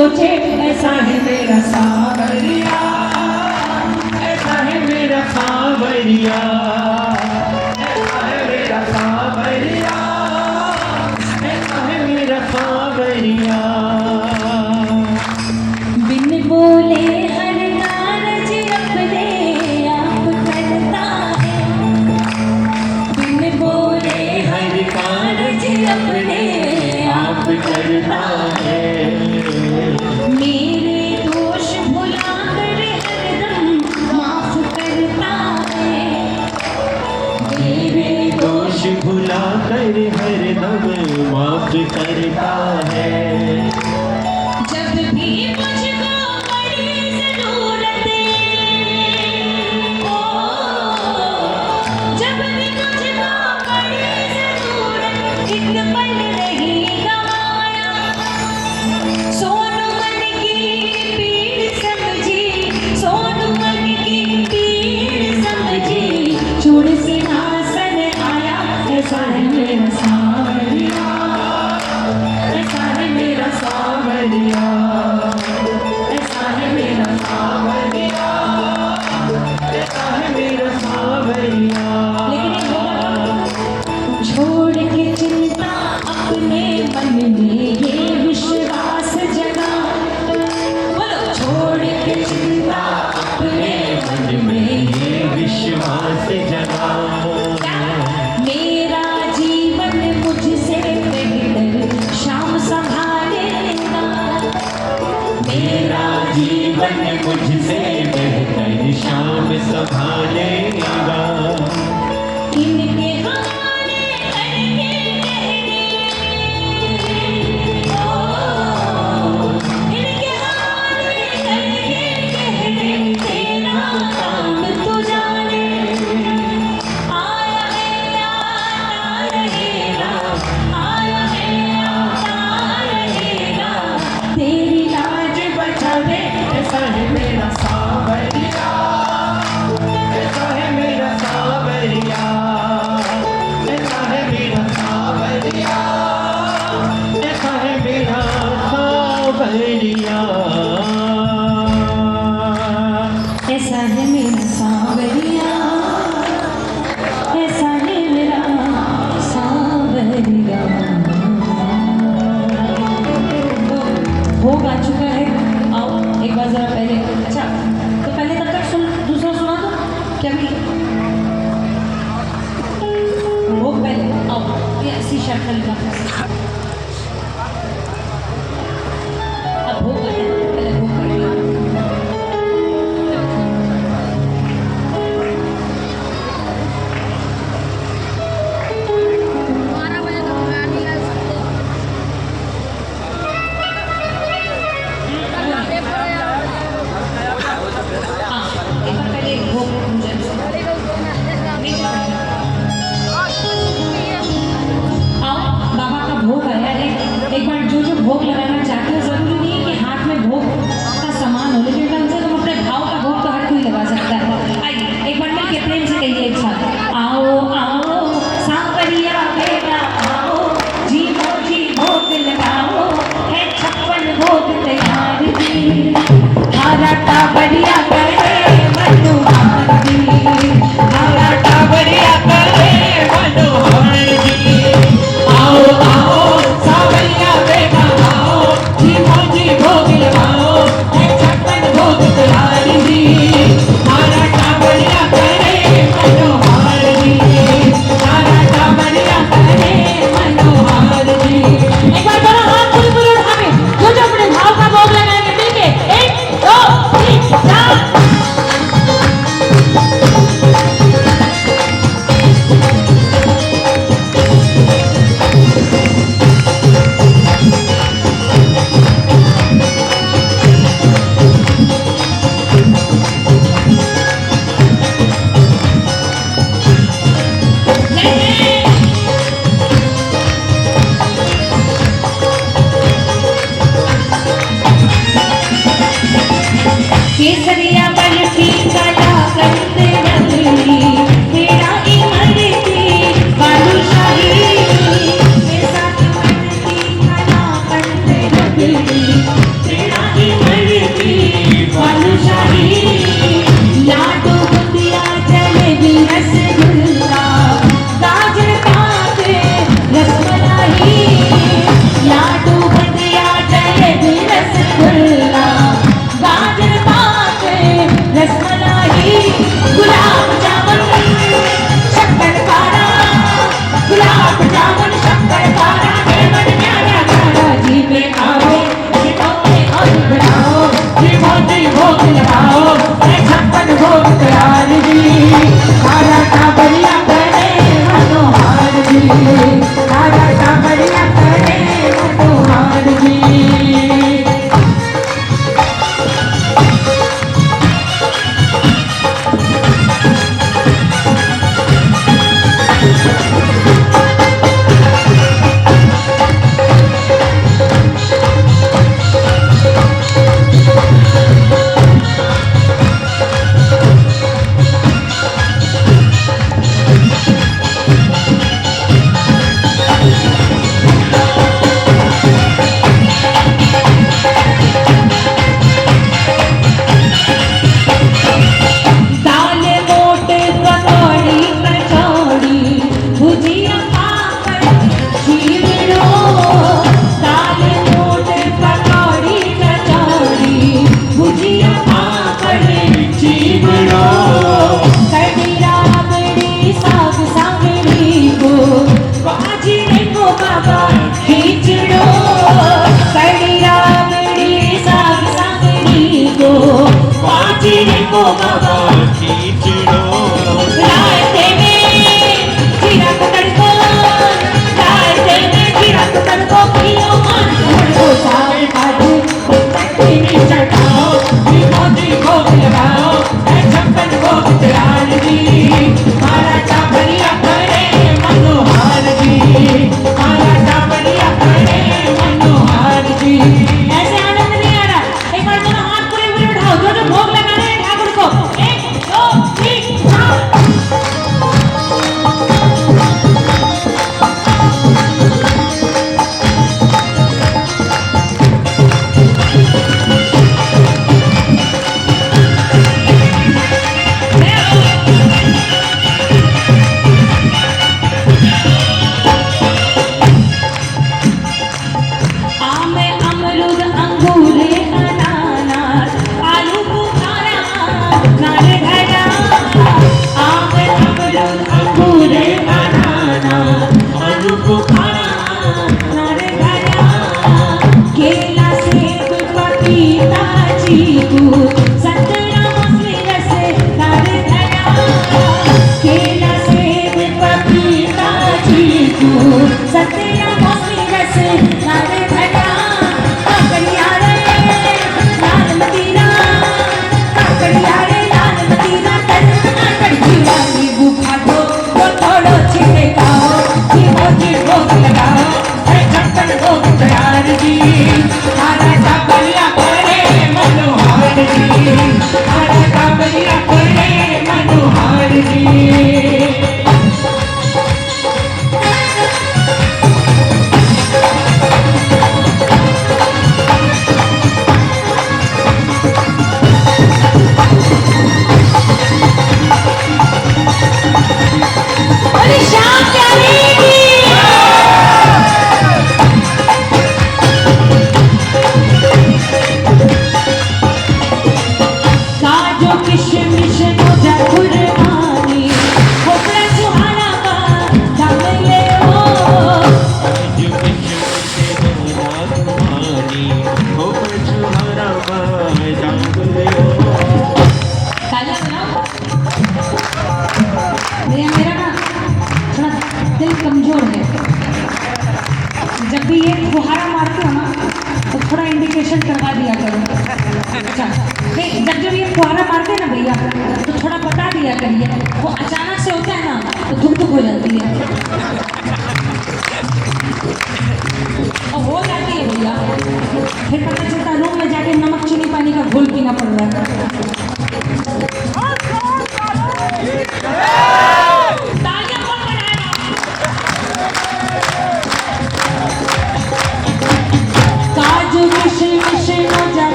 सोचे ऐसा है मेरा सावरिया, ऐसा है मेरा सावरिया, ऐसा है मेरा सावरिया, ऐसा है मेरा सावरिया। बिन बोले हर कारज अपने आप करता है, बिन बोले हर कारज अपने आप करता है। मेरे दोष भुलाकर हरदम माफ करता है, मेरे दोष भुलाकर हरदम माफ करता है। जब भी मुझको बड़ी जरूरत हो, जब भी मुझको बड़ी जरूरत, एक पल नहीं गवाया। सोनू मन की पीड़ समझी, सोनू मन की पीड़ समझी, छोड़ सिंहासन आया। ऐसा है मेरा सावरिया, ऐसा है मेरा सावरिया, ऐसा है मेरा सावरिया, ऐसा है मेरा सावरिया। लेकिन एक होगा, छोड़ के चिंता अपने मन में ये विश्वास जगा। बोलो, छोड़ के चिंता अपने मन में ये विश्वास जगा। मेरा जीवन मुझसे बेहतर शाम संभालेगा, मेरा जीवन मुझसे बेहतर शाम संभालेगा। इनके हवाले करके कह दे, ओ, इनके हवाले करके कह दे, तेरा काम तू जाने। आया है आता रहेगा, आया है आता रहेगा, तेरी लाज बचा दे, ऐसा है मेरा सावरिया, ऐसा है मेरा सावरिया, ऐसा है मेरा सावरिया, ऐसा है मेरा सावरिया। ऐसा है मेरा सावरिया, ऐसा है मेरा सावरिया। वो गा चुका है, आओ एक बार जरा पहले। अच्छा, तो पहले तब तक सुन, दूसरा सुना दो क्या भी। वो पहले आओ, ये ऐसी शक्ल का अब वो गाना पहले वो करेगा। हाँ, एक बार पहले वो मुझे आओ, बाबा का भोग प्यार जी सारा टाबरिया करे मनोहार जी सारा टाबरिया करे मनोहार जी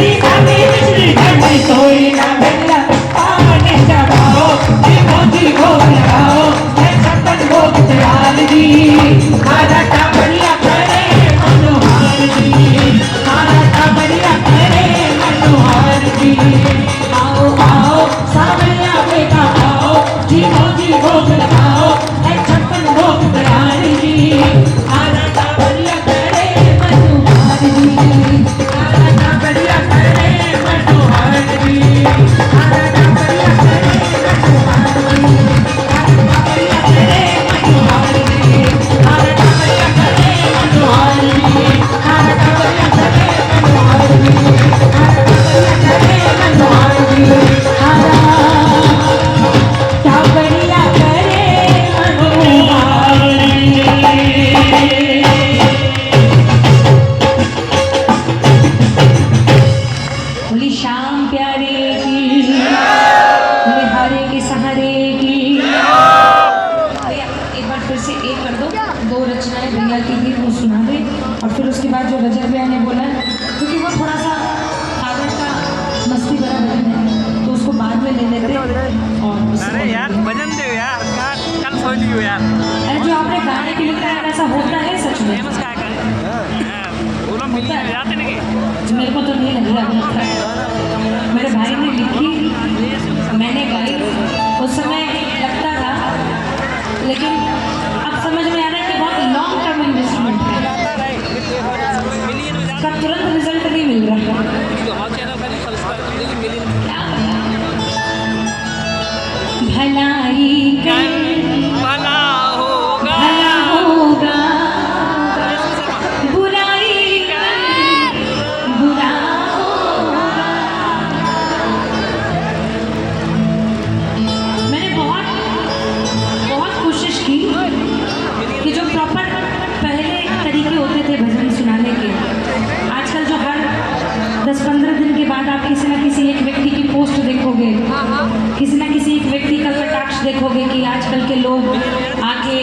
Happy शाम प्यारे की, निहारे के सहारे की। भैया एक बार फिर से एक कर दो, दो रचनाएं भैया की थी वो सुना दे, और फिर उसके बाद जो रजत भैया ने बोला है, क्योंकि वो थोड़ा सा पागल का मस्ती भरा भजन है तो उसको बाद में ले लेते। और अरे यार भजन दे यार, कल सो लियो यार। अरे जो आपने गाने के लिए कहा है वैसा होता है सच में? फेमस क्या कर बोलो मिली जाते नहीं। मेरे को तो नहीं लगा, मेरे भाई ने लिखी, मैंने गाई, उस समय लगता था, लेकिन अब समझ में आ रहा है कि बहुत लॉन्ग टर्म इन्वेस्टमेंट है, इसका तुरंत रिजल्ट नहीं मिल रहा। भलाई कर भला होगा, भला होगा, बुराई कर बुरा होगा। मैंने बहुत कोशिश की कि जो प्रॉपर पहले तरीके होते थे भजन सुनाने के, आजकल जो हर 10-15 दिन के बाद आप किसी न किसी एक व्यक्ति की पोस्ट देखोगे, किसी न किसी एक व्यक्ति का कटाक्ष देखोगे कि आजकल के लोग आके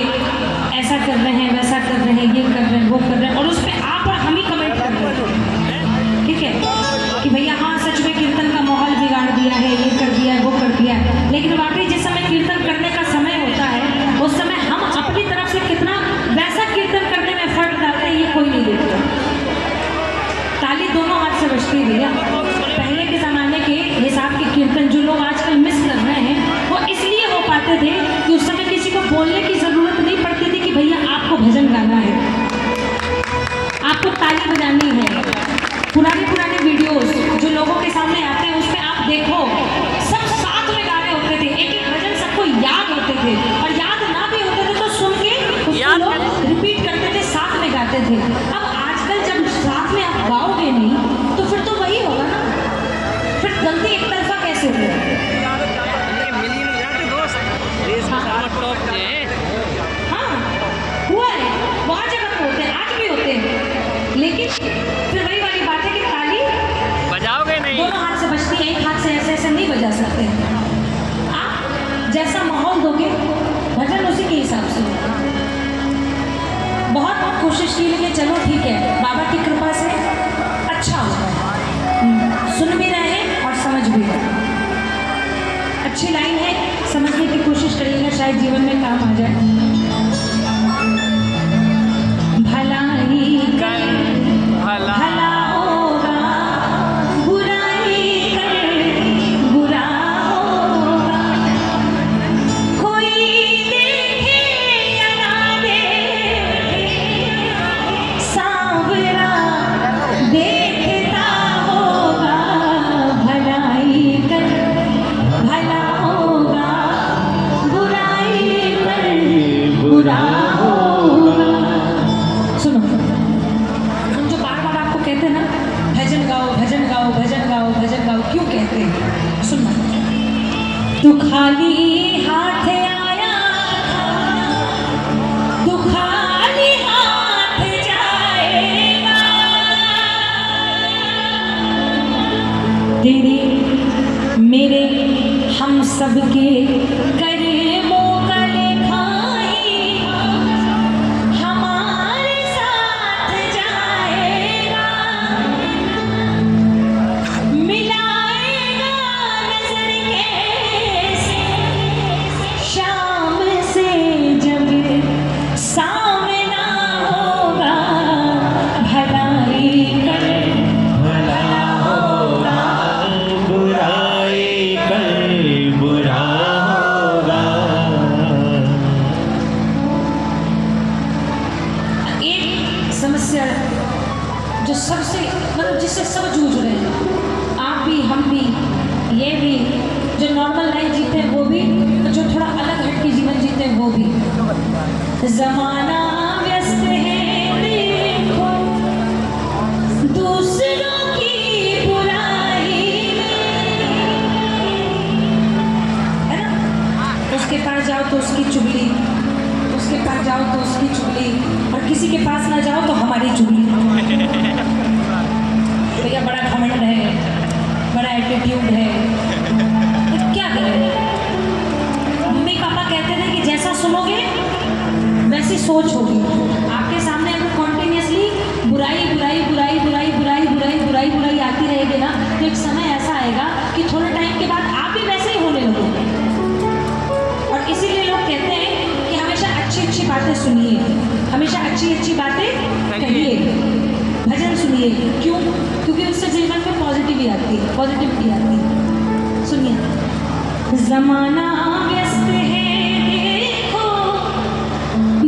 ऐसा कर रहे हैं, वैसा कर रहे हैं, ये कर रहे हैं, वो कर रहे हैं, और उस पर आप और हम ही कमेंट कर रहे हैं, ठीक है, कि भैया हाँ सच में कीर्तन का माहौल बिगाड़ दिया है, ये कर दिया है, वो कर दिया है। लेकिन वाकई जिस समय कीर्तन करने का समय होता है उस समय हम अपनी तरफ से कितना वैसा कीर्तन करने में एफर्ट डालते हैं ये कोई नहीं देखता। ताली दोनों हाथ से बजती है भैया। पहले के ज़माने के हिसाब के कीर्तन जो लोग आजकल मिस कर रहे हैं वो इसलिए हो पाते थे कि उस समय किसी को बोलने की ज़रूरत नहीं पड़ती थी कि भैया आपको भजन गाना है, आपको ताली बजानी है। पुराने वीडियोस जो लोगों के सामने आते हैं उस पर आप देखो, सब साथ में गा रहे होते थे, एक एक भजन सबको याद होते थे, और याद ना भी होते थे तो सुन के उसको लोग रिपीट करते थे, साथ में गाते थे। अब आजकल जब साथ में आप गाओगे नहीं तो फिर तो वही होगा ना, फिर गलती एक तरफा कैसे होगी? हाँ हुआ है, बहुत जगह पे होते हैं, आज भी होते हैं, लेकिन फिर वही वाली बात है कि ताली बजाओगे नहीं, दोनों हाथ से बजती है, एक हाथ से ऐसे ऐसे नहीं बजा सकते। आप जैसा माहौल दोगे भजन उसी के हिसाब से होगा। बहुत कोशिश की, लेकिन चलो ठीक है, बाबा की कृपा से अच्छा होगा, सुन भी रहे हैं और समझ भी रहे हैं। अच्छी लाइन है, समझने की कोशिश करिएगा, शायद जीवन में काम आ जाए। भलाई कर भला होगा, बुराई कर बुरा होगा। कोई देखे या ना देखे, सांवरा देखता होगा। भलाई कर भला होगा, बुराई कर बुरा होगा। सुनो, हम जो बार बार आपको कहते हैं ना भजन गाओ भजन गाओ भजन गाओ भजन गाओ, क्यों कहते हैं सुनना। तू खाली हाथ आया था, तू खाली हाथ जाएगा, तेरे मेरे हम सबके कर्मों का लिखाई हमारे साथ जाएगा। मिलाएगा नजर कैसे शाम से जब सामना होगा। भलाई कर भला होगा, बुराई कर बुरा होगा। एक समस्या जो सबसे मतलब जिससे सब जूझ रहे हैं, आप भी हम भी ये भी, जो नॉर्मल लाइफ जीते हैं वो भी, और जो थोड़ा अलग हट के जीवन जीते हैं वो भी। जमाना व्यस्त है देखो दूसरों की बुराई में, है ना? उसके पास जाओ तो उसकी चुगली, उसके पास जाओ तो उसकी चुगली, और किसी के पास ना जाओ तो हमारी चुगली। भैया बड़ा घमंड है, बड़ा एटीट्यूड है, तो क्या करें। मम्मी पापा कहते थे कि जैसा सुनोगे वैसी सोच होगी। आपके सामने अगर कॉन्टिन्यूसली बुराई बुराई बुराई बुराई बुराई बुराई बुराई बुराई आती रहेगी ना, तो एक समय ऐसा आएगा कि थोड़े टाइम के बाद आप भी वैसे ही होने लगोगे। और इसीलिए लोग कहते हैं कि हमेशा अच्छी अच्छी बातें सुनिए, हमेशा अच्छी अच्छी बातें कहिए, भजन सुनिए। क्यों? क्योंकि उससे जीवन में पॉजिटिविटी आती है। सुनिए। ज़माना व्यस्त है देखो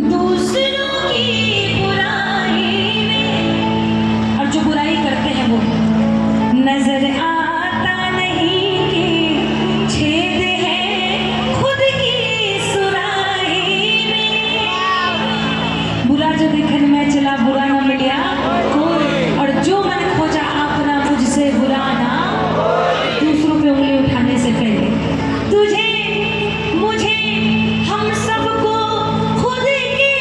दूसरों की बुराई में, और जो बुराई करते हैं वो नजर आता नहीं कि छेद है खुद की सुराही में। बुरा जो देखन में चला बुरा न मिलिया कोई, और जो मन खोजा अपना मुझसे बुरा ना। दूसरों पे उंगली उठाने से पहले तुझे मुझे हम सबको खुद के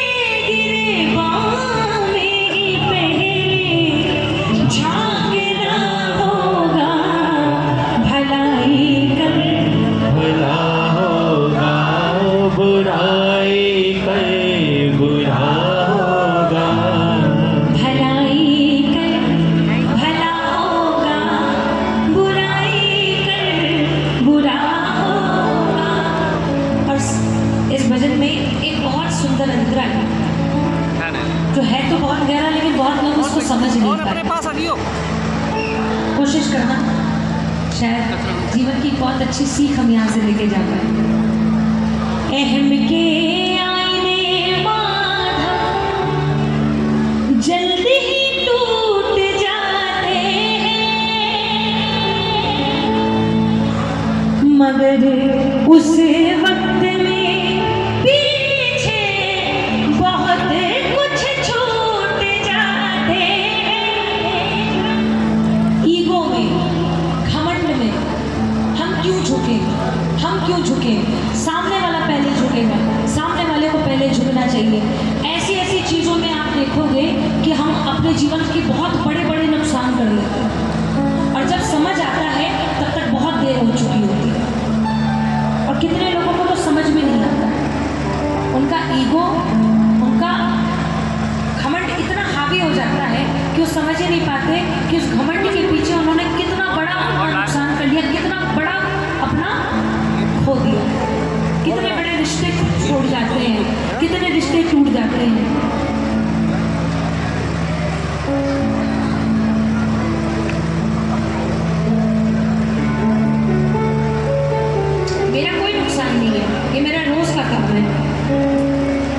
गिरेबान में ही पहले झांकना होगा। भलाई कर भला होगा, बुराई कर बुरा होगा। भलाई कर भला होगा, बुराई कर बुरा होगा। और इस भजन में एक बहुत सुंदर अंतरा है जो है तो बहुत गहरा, लेकिन बहुत लोग उसको समझ नहीं और अपने पाते। पास रखियो। कोशिश करना, शायद जीवन की बहुत अच्छी सीख हम यहाँ से लेके जा पाए। अहम के आईने माधव जल्दी ही टूट जाते हैं, मगर उस वक्त में पीछे बहुत कुछ छूट जाते हैं। ईगो में, घमंड में हम क्यों झुके, हम क्यों झुके? सामने वाला पहले झुकेगा, सामने वाले को पहले झुकना चाहिए। ऐसी ऐसी चीज़ों में आप देखोगे कि हम अपने जीवन के बहुत बड़े बड़े नुकसान कर लेते हैं, और जब समझ आता है तब तक बहुत देर हो चुकी होती है। और कितने लोगों को तो समझ में नहीं आता, उनका ईगो, उनका घमंड इतना हावी हो जाता है कि वो समझ ही नहीं पाते कि उस घमंड के पीछे उन्होंने कितना बड़ा अपना नुकसान कर लिया, कितना बड़ा अपना खो दिया, कितने बड़े रिश्ते छोड़ जाते हैं, कितने रिश्ते टूट जाते हैं। मेरा कोई नुकसान नहीं है, ये मेरा रोज का काम है,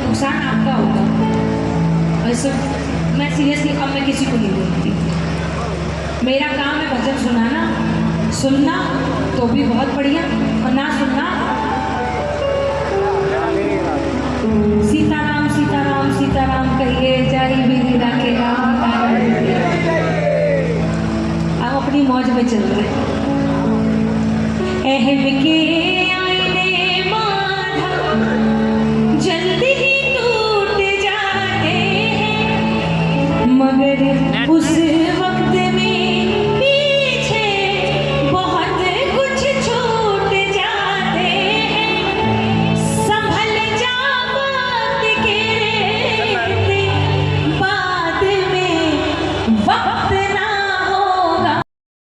नुकसान आपका होगा। वैसे मैं सीरियसली अब मैं किसी को नहीं बोलती। मेरा काम है भजन सुनाना, सुनना तो भी बहुत बढ़िया, और ना सुनना सीताराम सीताराम सीताराम कहिए, जाई भी राखे राम। आप अपनी मौज में चल रहे हैं। अहम के आईने माधव जल्दी ही टूट जाते हैं, मगर उस